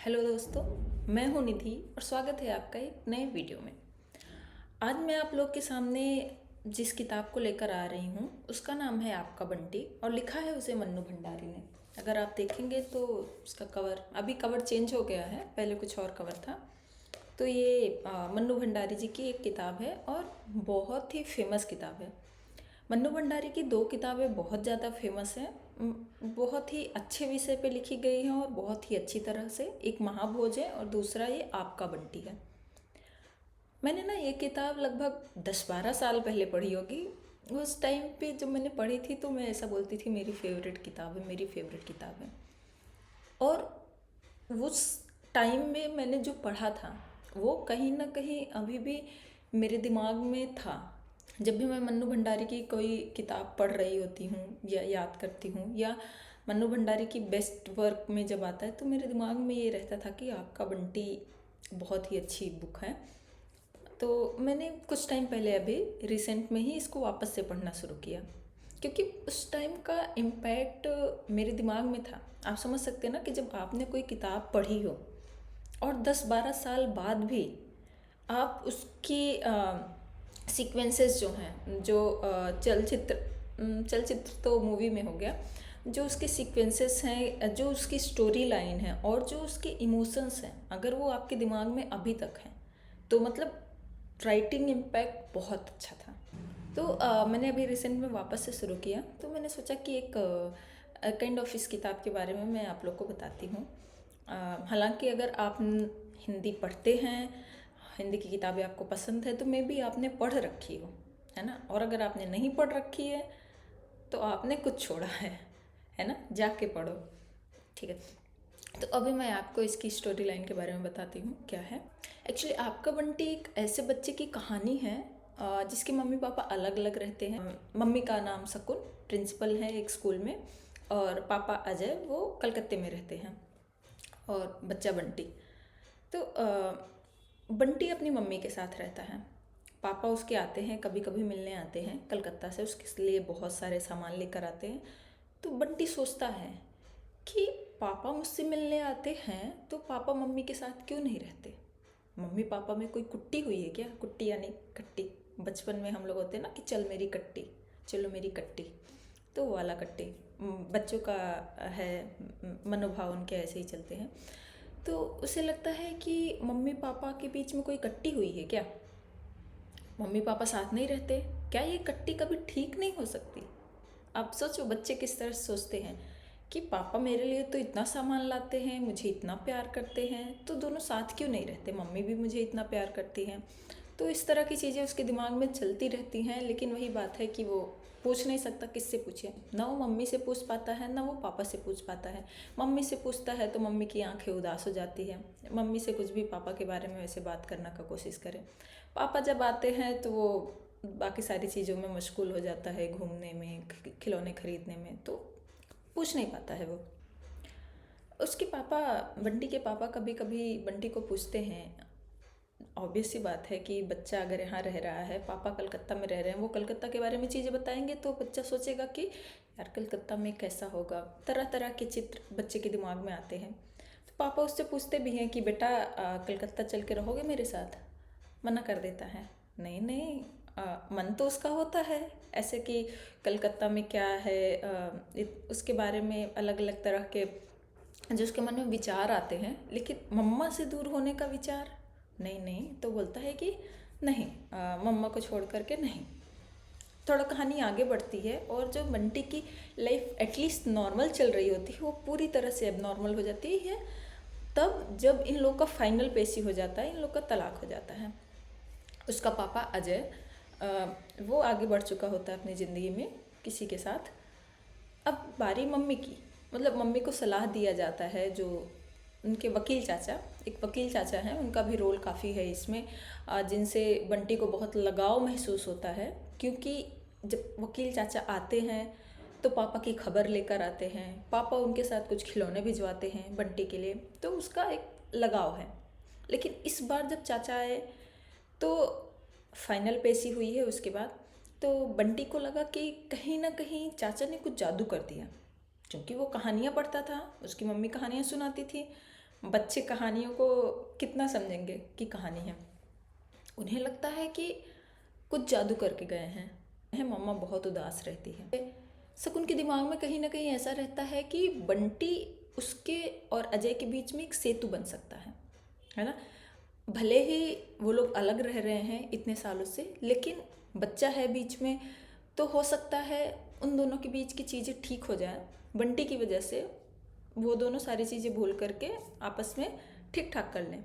Hello दोस्तों, मैं हूं निधि और स्वागत है आपका एक नए वीडियो में। आज मैं आप लोग के सामने जिस किताब को लेकर आ रही हूं उसका नाम है आपका बंटी और लिखा है उसे मन्नू भंडारी ने। अगर आप देखेंगे तो उसका कवर चेंज हो गया है, पहले कुछ और कवर था। तो ये मन्नू भंडारी जी की एक किताब है और बहुत ही फेमस किताब है। मन्नू भंडारी की दो किताबें बहुत ज़्यादा फेमस हैं, बहुत ही अच्छे विषय पे लिखी गई हैं और बहुत ही अच्छी तरह से। एक महाभोज है और दूसरा ये आपका बंटी है। मैंने ना ये किताब लगभग 10-12 साल पहले पढ़ी होगी। उस टाइम पे जब मैंने पढ़ी थी तो मैं ऐसा बोलती थी मेरी फेवरेट किताब है, मेरी फेवरेट किताब है। और उस टाइम में मैंने जो पढ़ा था वो कहीं ना कहीं अभी भी मेरे दिमाग में था। जब भी मैं मन्नू भंडारी की कोई किताब पढ़ रही होती हूँ या याद करती हूँ या मन्नू भंडारी की बेस्ट वर्क में जब आता है तो मेरे दिमाग में ये रहता था कि आपका बंटी बहुत ही अच्छी बुक है। तो मैंने कुछ टाइम पहले अभी रिसेंट में ही इसको वापस से पढ़ना शुरू किया क्योंकि उस टाइम का इम्पैक्ट मेरे दिमाग में था। आप समझ सकते हैं ना कि जब आपने कोई किताब पढ़ी हो और 10-12 साल बाद भी आप उसकी सीक्वेंसेस जो हैं, जो चलचित्र तो मूवी में हो गया, जो उसके सीक्वेंसेस हैं, जो उसकी स्टोरी लाइन है और जो उसके इमोशंस हैं, अगर वो आपके दिमाग में अभी तक हैं तो मतलब राइटिंग इम्पैक्ट बहुत अच्छा था। तो मैंने अभी रिसेंट में वापस से शुरू किया तो मैंने सोचा कि एक काइंड ऑफ इस किताब के बारे में मैं आप लोग को बताती हूँ। हालांकि अगर आप हिंदी पढ़ते हैं, हिंदी की किताबें आपको पसंद है तो मे बी आपने पढ़ रखी हो, है ना। और अगर आपने नहीं पढ़ रखी है तो आपने कुछ छोड़ा है ना, जाके पढ़ो। ठीक है, तो अभी मैं आपको इसकी स्टोरी लाइन के बारे में बताती हूँ क्या है। एक्चुअली आपका बंटी एक ऐसे बच्चे की कहानी है जिसके मम्मी पापा अलग अलग रहते हैं। मम्मी का नाम शकुन, प्रिंसिपल है एक स्कूल में, और पापा अजय वो कलकत्ते में रहते हैं, और बच्चा बंटी। तो बंटी अपनी मम्मी के साथ रहता है। पापा उसके आते हैं, कभी कभी मिलने आते हैं कलकत्ता से, उसके लिए बहुत सारे सामान लेकर आते हैं। तो बंटी सोचता है कि पापा मुझसे मिलने आते हैं तो पापा मम्मी के साथ क्यों नहीं रहते। मम्मी पापा में कोई कुट्टी हुई है क्या? कुट्टी यानी कट्टी। बचपन में हम लोग होते हैं ना कि चल मेरी कट्टी, चलो मेरी कट्टी, तो वो वाला कट्टी बच्चों का है। मनोभाव उनके ऐसे ही चलते हैं। तो उसे लगता है कि मम्मी पापा के बीच में कोई कट्टी हुई है क्या, मम्मी पापा साथ नहीं रहते, क्या ये कट्टी कभी ठीक नहीं हो सकती। आप सोचो बच्चे किस तरह से सोचते हैं कि पापा मेरे लिए तो इतना सामान लाते हैं, मुझे इतना प्यार करते हैं, तो दोनों साथ क्यों नहीं रहते, मम्मी भी मुझे इतना प्यार करती हैं। तो इस तरह की चीज़ें उसके दिमाग में चलती रहती हैं। लेकिन वही बात है कि वो पूछ नहीं सकता, किससे पूछे। ना वो मम्मी से पूछ पाता है ना वो पापा से पूछ पाता है। मम्मी से पूछता है तो मम्मी की आंखें उदास हो जाती है, मम्मी से कुछ भी पापा के बारे में वैसे बात करने का कोशिश करें। पापा जब आते हैं तो वो बाकी सारी चीज़ों में मशगूल हो जाता है, घूमने में, खिलौने खरीदने में, तो पूछ नहीं पाता है वो। उसके पापा, बंटी के पापा कभी कभी बंटी को पूछते हैं। ऑब्वियस सी बात है कि बच्चा अगर यहाँ रह रहा है, पापा कलकत्ता में रह रहे हैं, वो कलकत्ता के बारे में चीज़ें बताएंगे तो बच्चा सोचेगा कि यार कलकत्ता में कैसा होगा, तरह तरह के चित्र बच्चे के दिमाग में आते हैं। तो पापा उससे पूछते भी हैं कि बेटा कलकत्ता चल के रहोगे मेरे साथ। मना कर देता है, नहीं नहीं। मन तो उसका होता है ऐसे कि कलकत्ता में क्या है, उसके बारे में अलग अलग तरह के जो उसके मन में विचार आते हैं, लेकिन मम्मा से दूर होने का विचार नहीं नहीं। तो बोलता है कि नहीं, मम्मा को छोड़ करके नहीं। थोड़ा कहानी आगे बढ़ती है और जो बंटी की लाइफ एटलीस्ट नॉर्मल चल रही होती है वो पूरी तरह से अब नॉर्मल हो जाती है तब जब इन लोग का फाइनल पेशी हो जाता है, इन लोग का तलाक हो जाता है। उसका पापा अजय वो आगे बढ़ चुका होता है अपनी ज़िंदगी में किसी के साथ। अब बारी मम्मी की, मतलब मम्मी को सलाह दिया जाता है, जो उनके वकील चाचा, एक वकील चाचा हैं, उनका भी रोल काफ़ी है इसमें, जिनसे बंटी को बहुत लगाव महसूस होता है। क्योंकि जब वकील चाचा आते हैं तो पापा की खबर लेकर आते हैं, पापा उनके साथ कुछ खिलौने भिजवाते हैं बंटी के लिए, तो उसका एक लगाव है। लेकिन इस बार जब चाचा आए तो फाइनल पेशी हुई है उसके बाद, तो बंटी को लगा कि कहीं ना कहीं चाचा ने कुछ जादू कर दिया। क्योंकि वो कहानियाँ पढ़ता था, उसकी मम्मी कहानियाँ सुनाती थी, बच्चे कहानियों को कितना समझेंगे कि कहानी है। उन्हें लगता है कि कुछ जादू करके गए हैं। मम्मा बहुत उदास रहती है। शकुन के दिमाग में कहीं ना कहीं ऐसा रहता है कि बंटी उसके और अजय के बीच में एक सेतु बन सकता है ना। भले ही वो लोग अलग रह रहे हैं इतने सालों से, लेकिन बच्चा है बीच में, तो हो सकता है उन दोनों के बीच की चीज़ें ठीक हो जाए। बंटी की वजह से वो दोनों सारी चीज़ें भूल करके आपस में ठीक ठाक कर लें।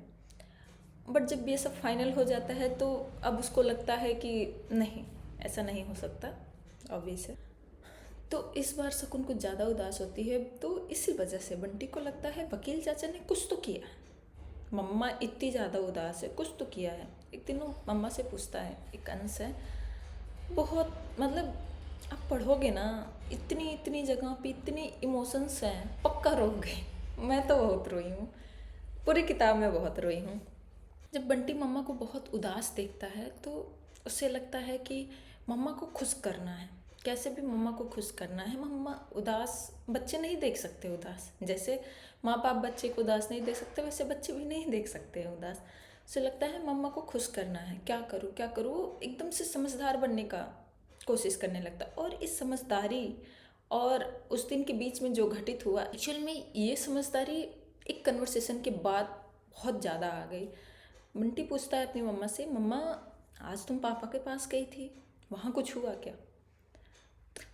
बट जब ये सब फाइनल हो जाता है तो अब उसको लगता है कि नहीं, ऐसा नहीं हो सकता, ऑब्वियस है। तो इस बार शकुन कुछ ज़्यादा उदास होती है, तो इसी वजह से बंटी को लगता है वकील चाचा ने कुछ तो किया है। मम्मा इतनी ज़्यादा उदास है, कुछ तो किया है। एक दिन वो मम्मा से पूछता है, एक अंश है बहुत, मतलब आप पढ़ोगे ना, इतनी इतनी जगह पे इतनी इमोशंस हैं, पक्का रोगे। मैं तो बहुत रोई हूँ, पूरी किताब में बहुत रोई हूँ। जब बंटी मम्मा को बहुत उदास देखता है तो उसे लगता है कि मम्मा को खुश करना है, कैसे भी मम्मा को खुश करना है। मम्मा उदास बच्चे नहीं देख सकते उदास, जैसे माँ बाप बच्चे को उदास नहीं देख सकते, वैसे बच्चे भी नहीं देख सकते हैं उदास। उसे लगता है मम्मा को खुश करना है, क्या करूँ क्या करूँ। वो एकदम से समझदार बनने का कोशिश करने लगता। और इस समझदारी और उस दिन के बीच में जो घटित हुआ, एक्चुअल में ये समझदारी एक कन्वर्सेशन के बाद बहुत ज़्यादा आ गई। बंटी पूछता है अपनी मम्मा से, मम्मा आज तुम पापा के पास गई थी, वहाँ कुछ हुआ क्या?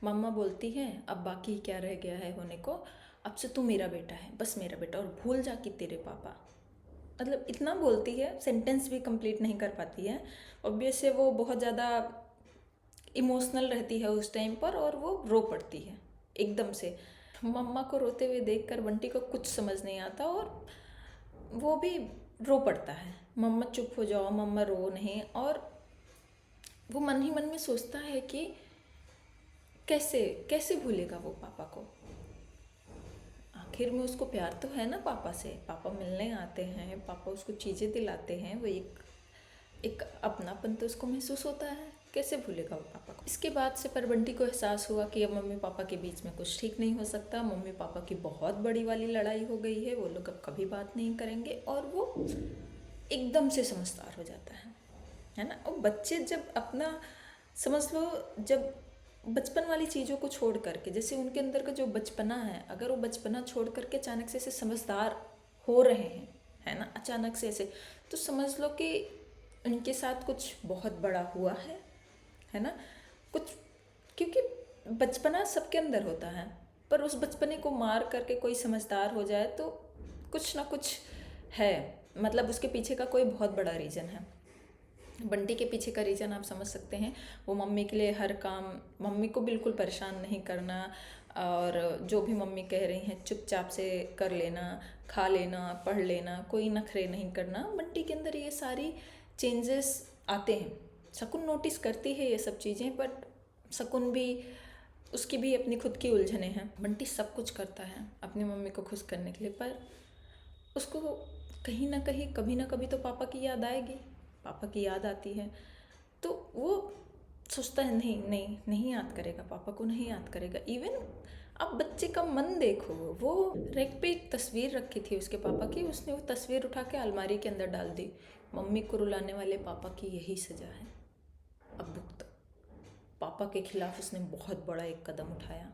मम्मा बोलती है, अब बाकी क्या रह गया है होने को, अब से तू मेरा बेटा है, बस मेरा बेटा, और भूल जा कि तेरे पापा। मतलब इतना बोलती है, सेंटेंस भी कंप्लीट नहीं कर पाती है। ऑब्वियस है वो बहुत ज़्यादा इमोशनल रहती है उस टाइम पर, और वो रो पड़ती है एकदम से। मम्मा को रोते हुए देखकर बंटी को कुछ समझ नहीं आता और वो भी रो पड़ता है। मम्मा चुप हो जाओ, मम्मा रो नहीं। और वो मन ही मन में सोचता है कि कैसे कैसे भूलेगा वो पापा को। आखिर में उसको प्यार तो है ना पापा से, पापा मिलने आते हैं, पापा उसको चीज़ें दिलाते हैं, वो एक अपनापन तो उसको महसूस होता है, कैसे भूलेगा वो पापा को। इसके बाद से पर बंटी को एहसास हुआ कि अब मम्मी पापा के बीच में कुछ ठीक नहीं हो सकता। मम्मी पापा की बहुत बड़ी वाली लड़ाई हो गई है, वो लोग अब कभी बात नहीं करेंगे। और वो एकदम से समझदार हो जाता है ना। और बच्चे जब अपना, समझ लो, जब बचपन वाली चीज़ों को छोड़ करके, जैसे उनके अंदर का जो बचपना है, अगर वो बचपना छोड़ करके अचानक से ऐसे समझदार हो रहे हैं, है ना, अचानक से ऐसे, तो समझ लो कि उनके साथ कुछ बहुत बड़ा हुआ है ना। कुछ, क्योंकि बचपना सबके अंदर होता है, पर उस बचपने को मार करके कोई समझदार हो जाए तो कुछ ना कुछ है, मतलब उसके पीछे का कोई बहुत बड़ा रीज़न है। बंटी के पीछे का रीज़न आप समझ सकते हैं। वो मम्मी के लिए हर काम, मम्मी को बिल्कुल परेशान नहीं करना, और जो भी मम्मी कह रही हैं चुपचाप से कर लेना, खा लेना, पढ़ लेना, कोई नखरे नहीं करना। बंटी के अंदर ये सारी चेंजेस आते हैं। शकुन नोटिस करती है ये सब चीज़ें, बट शकुन भी, उसकी भी अपनी खुद की उलझने हैं। बंटी सब कुछ करता है अपनी मम्मी को खुश करने के लिए, पर उसको कहीं ना कहीं कभी ना कभी तो पापा की याद आएगी, पापा की याद आती है। तो वो सोचता है नहीं नहीं नहीं याद करेगा, पापा को नहीं याद करेगा। इवन अब बच्चे का मन देखो, वो रैक पे एक तस्वीर रखी थी उसके पापा की, उसने वो तस्वीर उठा के अलमारी के अंदर डाल दी। मम्मी को रुलाने वाले पापा की यही सज़ा है, अब भुगतो। पापा के खिलाफ उसने बहुत बड़ा एक कदम उठाया।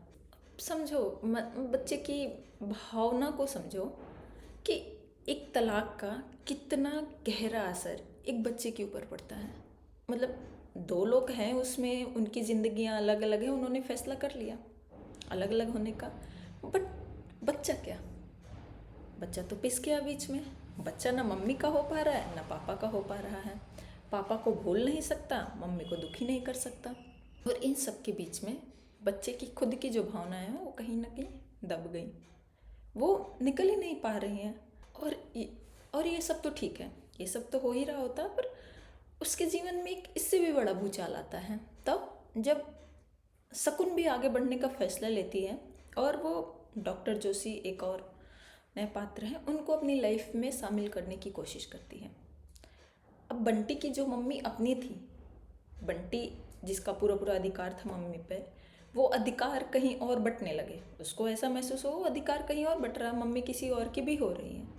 समझो बच्चे की भावना को समझो कि एक तलाक का कितना गहरा असर एक बच्चे के ऊपर पड़ता है। मतलब दो लोग हैं उसमें, उनकी ज़िंदगियां अलग अलग हैं, उन्होंने फैसला कर लिया अलग अलग होने का, बट बच्चा क्या, बच्चा तो पिस गया बीच में। बच्चा ना मम्मी का हो पा रहा है ना पापा का हो पा रहा है, पापा को भूल नहीं सकता, मम्मी को दुखी नहीं कर सकता। और इन सब के बीच में बच्चे की खुद की जो भावनाएं हैं वो कहीं ना कहीं दब गई, वो निकल ही नहीं पा रही हैं। और ये सब तो ठीक है, ये सब तो हो ही रहा होता, पर उसके जीवन में एक इससे भी बड़ा भूचाल आता है तब जब शकुन भी आगे बढ़ने का फैसला लेती है, और वो डॉक्टर जोशी, एक और नए पात्र हैं, उनको अपनी लाइफ में शामिल करने की कोशिश करती है। अब बंटी की जो मम्मी अपनी थी, बंटी जिसका पूरा पूरा अधिकार था मम्मी पे, वो अधिकार कहीं और बंटने लगे। उसको ऐसा महसूस हो वो अधिकार कहीं और बट रहा, मम्मी किसी और की भी हो रही है।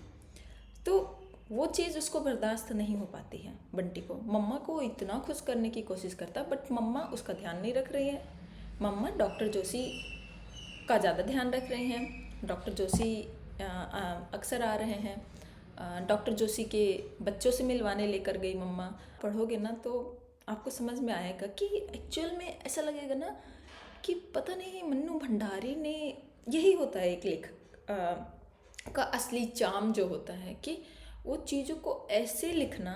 वो चीज़ उसको बर्दाश्त नहीं हो पाती है बंटी को। मम्मा को इतना खुश करने की कोशिश करता है बट मम्मा उसका ध्यान नहीं रख रही है। मम्मा डॉक्टर जोशी का ज़्यादा ध्यान रख रही हैं। डॉक्टर जोशी अक्सर आ रहे हैं। डॉक्टर जोशी के बच्चों से मिलवाने लेकर गई मम्मा। पढ़ोगे ना तो आपको समझ में आएगा कि एक्चुअल में ऐसा लगेगा ना कि पता नहीं मन्नू भंडारी ने, यही होता है एक लेखक का असली चार्म जो होता है कि वो चीज़ों को ऐसे लिखना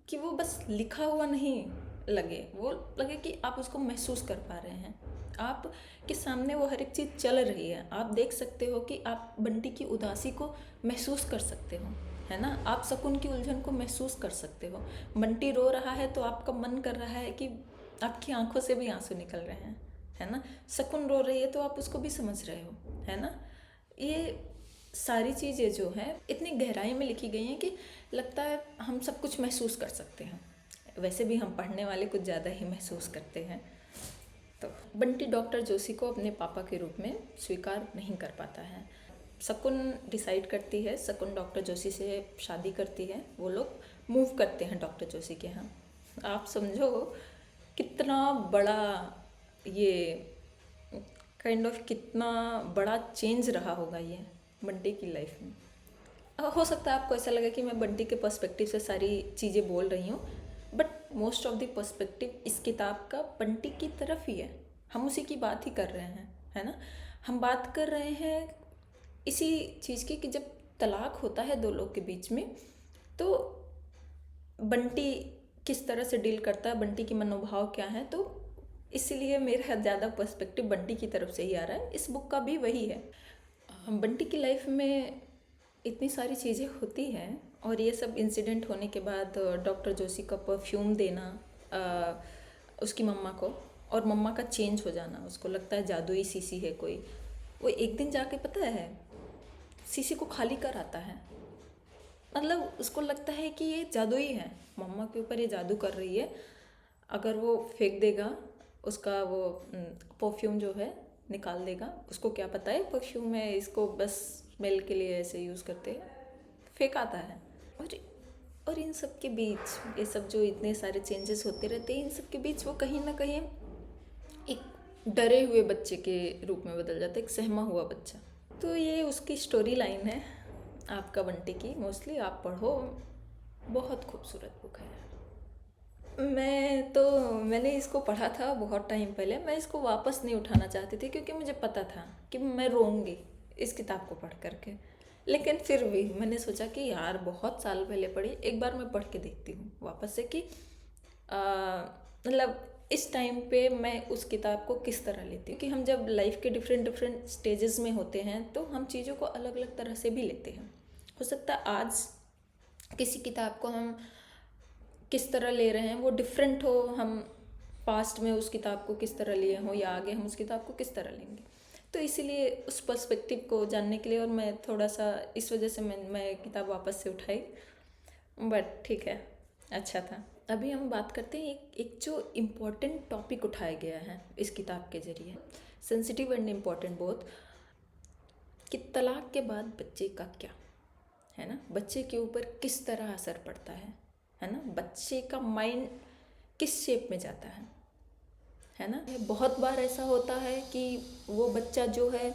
कि वो बस लिखा हुआ नहीं लगे, वो लगे कि आप उसको महसूस कर पा रहे हैं। आप के सामने वो हर एक चीज़ चल रही है। आप देख सकते हो कि आप बंटी की उदासी को महसूस कर सकते हो, है ना। आप शकुन की उलझन को महसूस कर सकते हो। बंटी रो रहा है तो आपका मन कर रहा है कि आपकी आंखों से भी आंसू निकल रहे हैं, है ना। शकुन रो रही है तो आप उसको भी समझ रहे हो, है ना। ये सारी चीज़ें जो हैं इतनी गहराई में लिखी गई हैं कि लगता है हम सब कुछ महसूस कर सकते हैं। वैसे भी हम पढ़ने वाले कुछ ज़्यादा ही महसूस करते हैं। तो बंटी डॉक्टर जोशी को अपने पापा के रूप में स्वीकार नहीं कर पाता है। शकुन डिसाइड करती है, शकुन डॉक्टर जोशी से शादी करती है। वो लोग मूव करते हैं डॉक्टर जोशी के यहाँ। आप समझो कितना बड़ा ये काइंड ऑफ कितना बड़ा चेंज रहा होगा ये बंटी की लाइफ में। हो सकता है आपको ऐसा लगे कि मैं बंटी के पर्सपेक्टिव से सारी चीज़ें बोल रही हूँ, but most of the perspective इस किताब का बंटी की तरफ ही है। हम उसी की बात ही कर रहे हैं, है ना। हम बात कर रहे हैं इसी चीज़ की कि जब तलाक होता है दो लोग के बीच में तो बंटी किस तरह से डील करता है, बंटी की मनोभाव क्या है। तो इसीलिए मेरा ज़्यादा पर्सपेक्टिव बंटी की तरफ से ही आ रहा है। इस बुक का भी वही है। बंटी की लाइफ में इतनी सारी चीज़ें होती हैं और ये सब इंसिडेंट होने के बाद डॉक्टर जोशी का परफ्यूम देना उसकी मम्मा को, और मम्मा का चेंज हो जाना, उसको लगता है जादुई शीशी है कोई। वो एक दिन जाके पता है शीशी को खाली कर आता है। मतलब उसको लगता है कि ये जादुई है, मम्मा के ऊपर ये जादू कर रही है। अगर वो फेंक देगा उसका वो परफ्यूम जो है निकाल देगा, उसको क्या पता है परफ्यूम है, इसको बस स्मेल के लिए ऐसे यूज़ करते हैं, फेंक आता है। और इन सब के बीच ये सब जो इतने सारे चेंजेस होते रहते हैं, इन सब के बीच वो कहीं ना कहीं एक डरे हुए बच्चे के रूप में बदल जाता है, एक सहमा हुआ बच्चा। तो ये उसकी स्टोरी लाइन है आपका बंटी की। मोस्टली आप पढ़ो, बहुत खूबसूरत बुक है। मैंने इसको पढ़ा था बहुत टाइम पहले। मैं इसको वापस नहीं उठाना चाहती थी क्योंकि मुझे पता था कि मैं रोऊंगी इस किताब को पढ़ करके। लेकिन फिर भी मैंने सोचा कि यार बहुत साल पहले पढ़ी, एक बार मैं पढ़ के देखती हूँ वापस से कि मतलब इस टाइम पे मैं उस किताब को किस तरह लेती हूँ। कि हम जब लाइफ के डिफरेंट स्टेजेस में होते हैं तो हम चीज़ों को अलग अलग तरह से भी लेते हैं। हो सकता है आज किसी किताब को हम किस तरह ले रहे हैं वो डिफरेंट हो, हम पास्ट में उस किताब को किस तरह लिए हों या आगे हम उस किताब को किस तरह लेंगे। तो इसीलिए उस पर्सपेक्टिव को जानने के लिए और मैं थोड़ा सा इस वजह से मैं किताब वापस से उठाई। बट ठीक है, अच्छा था। अभी हम बात करते हैं एक जो इम्पोर्टेंट टॉपिक उठाया गया है इस किताब के ज़रिए, सेंसिटिव एंड इम्पोर्टेंट बोथ, कि तलाक के बाद बच्चे का क्या है ना, बच्चे के ऊपर किस तरह असर पड़ता है ना, बच्चे का माइंड किस शेप में जाता है ना। बहुत बार ऐसा होता है कि वो बच्चा जो है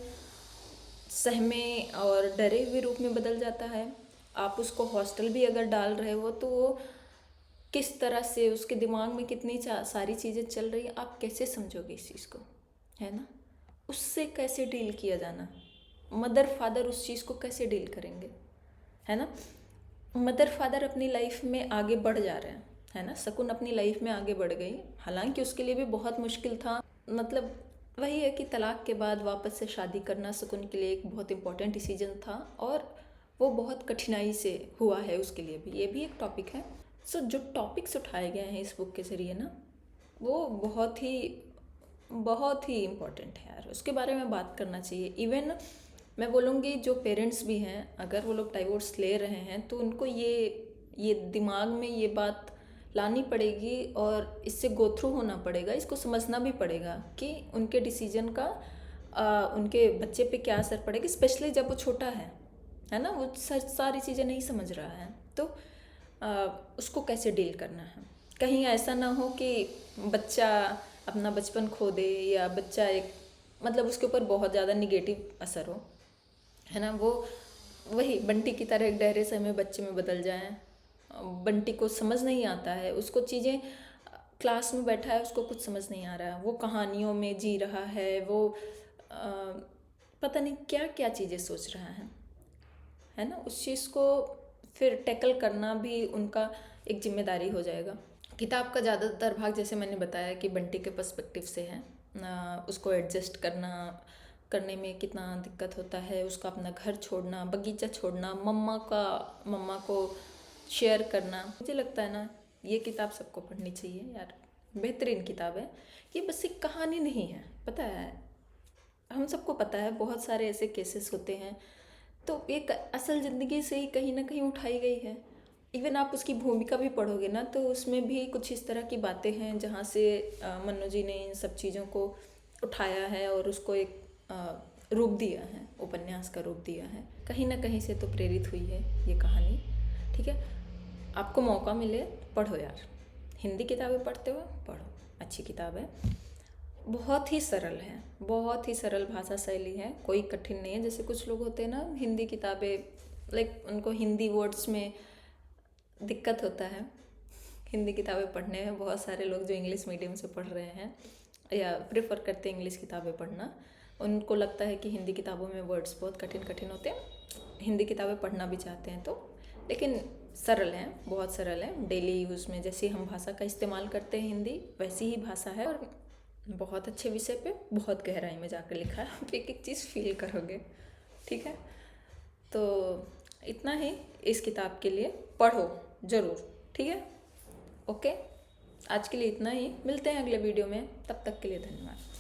सहमे और डरे हुए रूप में बदल जाता है। आप उसको हॉस्टल भी अगर डाल रहे हो तो वो किस तरह से उसके दिमाग में कितनी सारी चीज़ें चल रही हैं, आप कैसे समझोगे इस चीज़ को, है ना। उससे कैसे डील किया जाना, मदर फादर उस चीज़ को कैसे डील करेंगे, है ना। मदर फादर अपनी लाइफ में आगे बढ़ जा रहे हैं, है ना। शकुन अपनी लाइफ में आगे बढ़ गई, हालांकि उसके लिए भी बहुत मुश्किल था। मतलब वही है कि तलाक के बाद वापस से शादी करना शकुन के लिए एक बहुत इम्पोर्टेंट डिसीजन था और वो बहुत कठिनाई से हुआ है उसके लिए भी। ये भी एक टॉपिक है। सो जो टॉपिक्स उठाए गए हैं इस बुक के ज़रिए ना, वो बहुत ही इम्पोर्टेंट है यार, उसके बारे में बात करना चाहिए। इवन मैं बोलूँगी जो पेरेंट्स भी हैं, अगर वो लोग डाइवोर्स ले रहे हैं तो उनको ये दिमाग में ये बात लानी पड़ेगी और इससे गो थ्रू होना पड़ेगा, इसको समझना भी पड़ेगा कि उनके डिसीजन का उनके बच्चे पे क्या असर पड़ेगा, स्पेशली जब वो छोटा है है ना, वो सारी चीज़ें नहीं समझ रहा है, तो उसको कैसे डील करना है। कहीं ऐसा ना हो कि बच्चा अपना बचपन खो दे, या बच्चा एक मतलब उसके ऊपर बहुत ज़्यादा निगेटिव असर हो, है ना। वो वही बंटी की तरह एक डहरे समय बच्चे में बदल जाए। बंटी को समझ नहीं आता है, उसको चीज़ें, क्लास में बैठा है उसको कुछ समझ नहीं आ रहा है, वो कहानियों में जी रहा है, वो पता नहीं क्या क्या चीज़ें सोच रहा है ना। उस चीज़ को फिर टैकल करना भी उनका एक जिम्मेदारी हो जाएगा। किताब का ज़्यादातर भाग, जैसे मैंने बताया, कि बंटी के पर्सपेक्टिव से है। उसको एडजस्ट करने में कितना दिक्कत होता है, उसका अपना घर छोड़ना, बगीचा छोड़ना, मम्मा को शेयर करना। मुझे लगता है ना, ये किताब सबको पढ़नी चाहिए यार, बेहतरीन किताब है। ये बस एक कहानी नहीं है, पता है, हम सबको पता है बहुत सारे ऐसे केसेस होते हैं, तो एक असल ज़िंदगी से ही कहीं ना कहीं उठाई गई है। इवन आप उसकी भूमिका भी पढ़ोगे ना, तो उसमें भी कुछ इस तरह की बातें हैं जहाँ से मन्नू जी ने इन सब चीज़ों को उठाया है और उसको एक रूप दिया है, उपन्यास का रूप दिया है। कहीं ना कहीं से तो प्रेरित हुई है ये कहानी। ठीक है, आपको मौका मिले पढ़ो यार, हिंदी किताबें पढ़ते हो पढ़ो, अच्छी किताब है, बहुत ही सरल है, बहुत ही सरल भाषा शैली है, कोई कठिन नहीं है। जैसे कुछ लोग होते हैं ना, हिंदी किताबें लाइक उनको हिंदी वर्ड्स में दिक्कत होता है हिंदी किताबें पढ़ने में। बहुत सारे लोग जो इंग्लिश मीडियम से पढ़ रहे हैं या प्रेफर करते हैं इंग्लिश किताबें पढ़ना, उनको लगता है कि हिंदी किताबों में वर्ड्स बहुत कठिन कठिन होते हैं, हिंदी किताबें पढ़ना भी चाहते हैं तो, लेकिन सरल हैं, बहुत सरल है। डेली यूज़ में जैसे हम भाषा का इस्तेमाल करते हैं हिंदी, वैसी ही भाषा है, और बहुत अच्छे विषय पे बहुत गहराई में जाकर लिखा है, आप एक एक चीज़ फील करोगे। ठीक है, तो इतना ही इस किताब के लिए, पढ़ो ज़रूर। ठीक है, ओके, आज के लिए इतना ही, मिलते हैं अगले वीडियो में, तब तक के लिए धन्यवाद।